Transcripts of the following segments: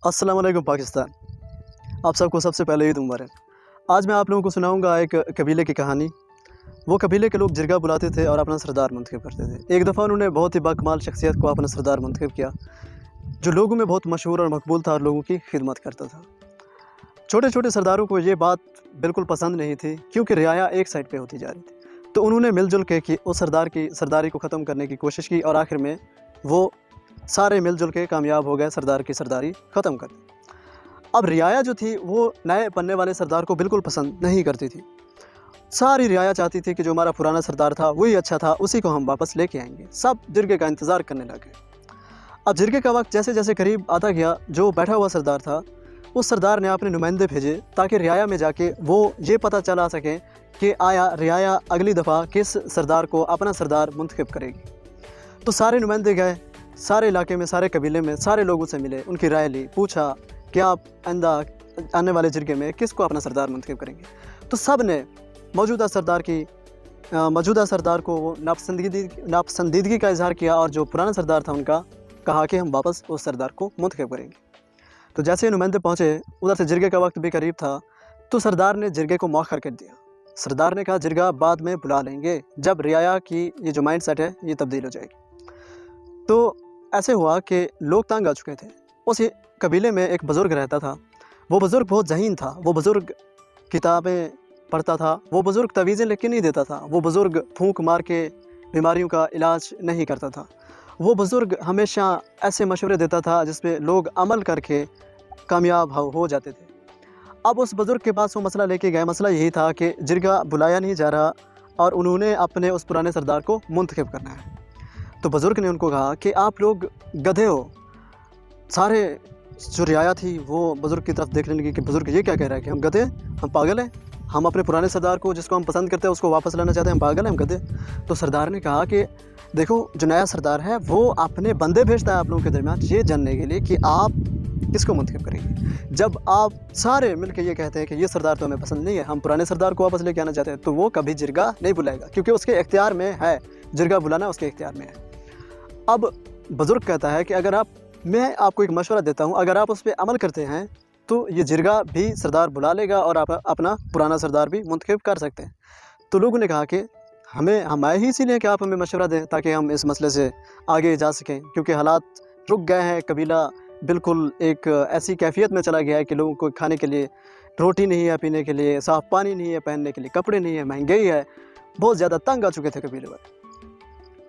अस्सलाम वालेकुम पाकिस्तान। आप सबको सबसे पहले ईद मुबारक। आज मैं आप लोगों को सुनाऊंगा एक कबीले की कहानी। वो कबीले के लोग जिरगा बुलाते थे और अपना सरदार मुंतखब करते थे। एक दफ़ा उन्होंने बहुत ही बाकमाल शख्सियत को अपना सरदार मुंतखब किया, जो लोगों में बहुत मशहूर और मकबूल था और लोगों की खिदमत करता था। छोटे छोटे सरदारों को ये बात बिल्कुल पसंद नहीं थी, क्योंकि रियाया एक साइड पर होती जा रही थी। तो उन्होंने मिलजुल के उस सरदार की सरदारी को ख़त्म करने की कोशिश की और आखिर में वो सारे मिलजुल के कामयाब हो गए सरदार की सरदारी ख़त्म कर दी। अब रियाया जो थी वो नए बनने वाले सरदार को बिल्कुल पसंद नहीं करती थी। सारी रियाया चाहती थी कि जो हमारा पुराना सरदार था वही अच्छा था, उसी को हम वापस लेके आएंगे। सब जिरगे का इंतज़ार करने लगे। अब जिरगे का वक्त जैसे जैसे करीब आता गया, जो बैठा हुआ सरदार था उस सरदार ने अपने नुमाइंदे भेजे ताकि रियाया में जाके वो ये पता चला सकें कि आया रियाया अगली दफ़ा किस सरदार को अपना सरदार मुंतखब करेगी। तो सारे नुमाइंदे गए, सारे इलाके में, सारे कबीले में, सारे लोगों से मिले, उनकी राय ली, पूछा कि आप आइंदा आने वाले जिरगे में किसको अपना सरदार मुंतखब करेंगे। तो सब ने मौजूदा सरदार को वो नापसंदीदगी का इजहार किया और जो पुराना सरदार था उनका कहा कि हम वापस उस सरदार को मुंतखब करेंगे। तो जैसे नुमाइंदे पहुँचे, उधर से जिरगे का वक्त भी करीब था, तो सरदार ने जिरगे को मौखर कर दिया। सरदार ने कहा जिरगा बाद में बुला लेंगे, जब रियाया की ये जो माइंड सेट है ये तब्दील हो जाएगी। तो ऐसे हुआ कि लोग तंग आ चुके थे। उस कबीले में एक बुज़ुर्ग रहता था। वो बुज़ुर्ग बहुत ज़हीन था। वो बुज़ुर्ग किताबें पढ़ता था। वो बुज़ुर्ग तवीज़ें लिख के नहीं देता था। वो बुज़ुर्ग फूंक मार के बीमारियों का इलाज नहीं करता था। वो बुज़ुर्ग हमेशा ऐसे मशवरे देता था जिस पे लोग अमल करके कामयाब हो जाते थे। अब उस बुज़ुर्ग के पास वो मसला लेके गए। मसला यही था कि जिरगा बुलाया नहीं जा रहा और उन्होंने अपने उस पुराने सरदार को मुंतखब करना है। तो बुज़ुर्ग ने उनको कहा कि आप लोग गधे हो। सारे जो रियाया थी वो बुज़ुर्ग की तरफ देखने लगी कि बुज़ुर्ग ये क्या कह रहा है कि हम गधे, हम पागल हैं, हम अपने पुराने सरदार को जिसको हम पसंद करते हैं उसको वापस लाना चाहते हैं, हम पागल हैं, हम गधे। तो सरदार ने कहा कि देखो, जो नया सरदार है वो अपने बंदे भेजता है आप लोगों के दरमियान ये जानने के लिए कि आप किसको मुंतखब करेंगे। जब आप सारे मिलकर ये कहते हैं कि ये सरदार तो हमें पसंद नहीं है, हम पुराने सरदार को वापस लेके आना चाहते हैं, तो वो कभी जिरगा नहीं बुलाएगा, क्योंकि उसके इख्तियार में है, जिरगा बुलाना उसके इख्तियार में है। अब बुज़ुर्ग कहता है कि मैं आपको एक मशवरा देता हूँ, अगर आप उस पर अमल करते हैं तो ये जिरगा भी सरदार बुला लेगा और आप अपना पुराना सरदार भी मुंतखब कर सकते हैं। तो लोगों ने कहा कि हम आए ही इसीलिए कि आप हमें मशवरा दें ताकि हम इस मसले से आगे जा सकें, क्योंकि हालात रुक गए हैं। कबीला बिल्कुल एक ऐसी कैफियत में चला गया है कि लोगों को खाने के लिए रोटी नहीं है, पीने के लिए साफ़ पानी नहीं है, पहनने के लिए कपड़े नहीं है, महंगाई है, बहुत ज़्यादा तंग आ चुके थे कबीले वाले।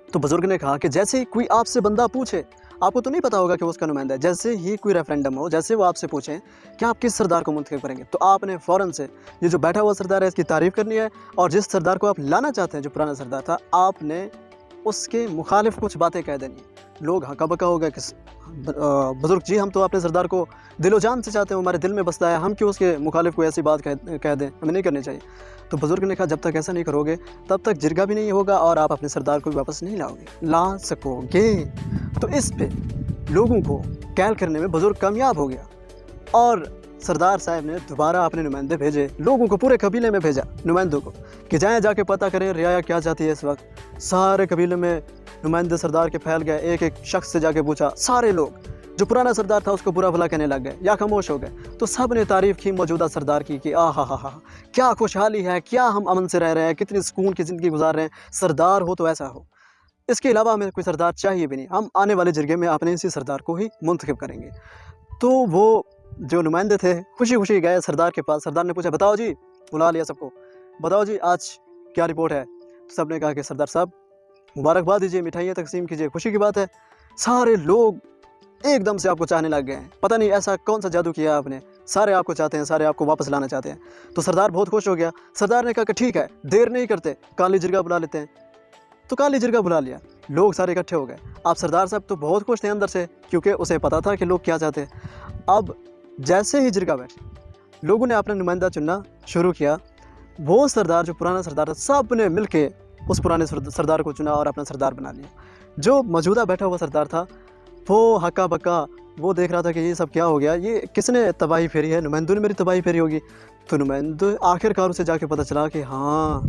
तो बुज़ुर्ग ने कहा कि जैसे ही कोई आपसे बंदा पूछे, आपको तो नहीं पता होगा कि वो उसका नुमाइंदा है, जैसे ही कोई रेफरेंडम हो, जैसे वो आपसे पूछें कि आप किस सरदार को मुंतखब करेंगे, तो आपने फ़ौरन से ये जो बैठा हुआ सरदार है इसकी तारीफ़ करनी है, और जिस सरदार को आप लाना चाहते हैं, जो पुराना सरदार था, आपने उसके मुखालिफ कुछ बातें कह देनी। लोग हक्का बक्का हो गए कि बुज़ुर्ग जी, हम तो अपने सरदार को दिलो जान से चाहते हैं, हमारे दिल में बसता है, हम क्यों उसके मुखालिफ को ऐसी बात कह दें, हमें नहीं करनी चाहिए। तो बुज़ुर्ग ने कहा जब तक ऐसा नहीं करोगे तब तक जिरगा भी नहीं होगा और आप अपने सरदार को भी वापस नहीं ला सकोगे। तो इस पे लोगों को कैल करने में बुज़ुर्ग कामयाब हो गया और सरदार साहब ने दोबारा अपने नुमाइंदे भेजे, लोगों को पूरे कबीले में भेजा नुमाइंदों को कि जाके पता करें रियाया क्या चाहती है इस वक्त। सारे कबीले में नुमाइंदे सरदार के फैल गए। एक एक शख्स से जाके पूछा। सारे लोग जो पुराना सरदार था उसको बुरा भला कहने लग गए या खामोश हो गए। तो सब ने तारीफ़ की मौजूदा सरदार की कि हा, क्या खुशहाली है, क्या हम अमन से रह रहे हैं, कितनी सुकून की ज़िंदगी गुजार रहे हैं, सरदार हो तो ऐसा हो, इसके अलावा हमें कोई सरदार चाहिए भी नहीं, हम आने वाले जिरगे में अपने इसी सरदार को ही मुंतखब करेंगे। तो वो जो नुमाइंदे थे खुशी खुशी गए सरदार के पास। सरदार ने पूछा बताओ जी, बुला लिया सबको, बताओ जी आज क्या रिपोर्ट है। तो सब ने कहा कि सरदार साहब मुबारकबाद दीजिए, मिठाइयाँ तकसीम कीजिए, खुशी की बात है। सारे लोग एकदम से आपको चाहने लग गए हैं, पता नहीं ऐसा कौन सा जादू किया आपने, सारे आपको चाहते हैं, सारे आपको वापस लाना चाहते हैं। तो सरदार बहुत खुश हो गया। सरदार ने कहा कि ठीक है, देर नहीं करते, काली जिरगा बुला लेते हैं। तो काली जिरगा बुला लिया, लोग सारे इकट्ठे हो गए। अब सरदार साहब तो बहुत खुश थे अंदर से, क्योंकि उसे पता था कि लोग क्या चाहते हैं। अब जैसे ही जिरगा बैठी, लोगों ने अपना नुमाइंदा चुनना शुरू किया। वो सरदार जो पुराना सरदार था, सब ने मिल के उस पुराने सरदार को चुना और अपना सरदार बना लिया। जो मौजूदा बैठा हुआ सरदार था वो हक्का बक्का वो देख रहा था कि ये सब क्या हो गया, ये किसने तबाही फेरी है, नुमाइंदों ने मेरी तबाही फेरी होगी। तो नुमाइंदों आखिरकार उसे जाके पता चला कि हाँ,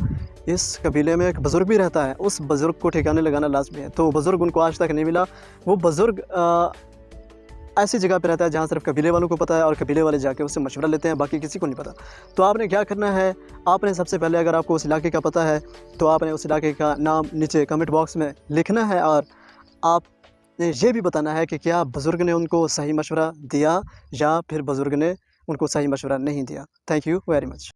इस कबीले में एक बुज़ुर्ग भी रहता है, उस बुज़ुर्ग को ठिकाने लगाना लाजमी है। तो बुज़ुर्ग उनको आज तक नहीं मिला। वो बुज़ुर्ग ایسی جگہ پہ رہتا ہے جہاں صرف قبیلے والوں کو پتہ ہے، اور قبیلے والے جا کے اس سے مشورہ لیتے ہیں، باقی کسی کو نہیں پتہ۔ تو آپ نے کیا کرنا ہے، آپ نے سب سے پہلے، اگر آپ کو اس علاقے کا پتہ ہے تو آپ نے اس علاقے کا نام نیچے کمنٹ باکس میں لکھنا ہے، اور آپ نے یہ بھی بتانا ہے کہ کیا بزرگ نے ان کو صحیح مشورہ دیا یا پھر بزرگ نے ان کو صحیح مشورہ نہیں دیا۔ Thank you very much.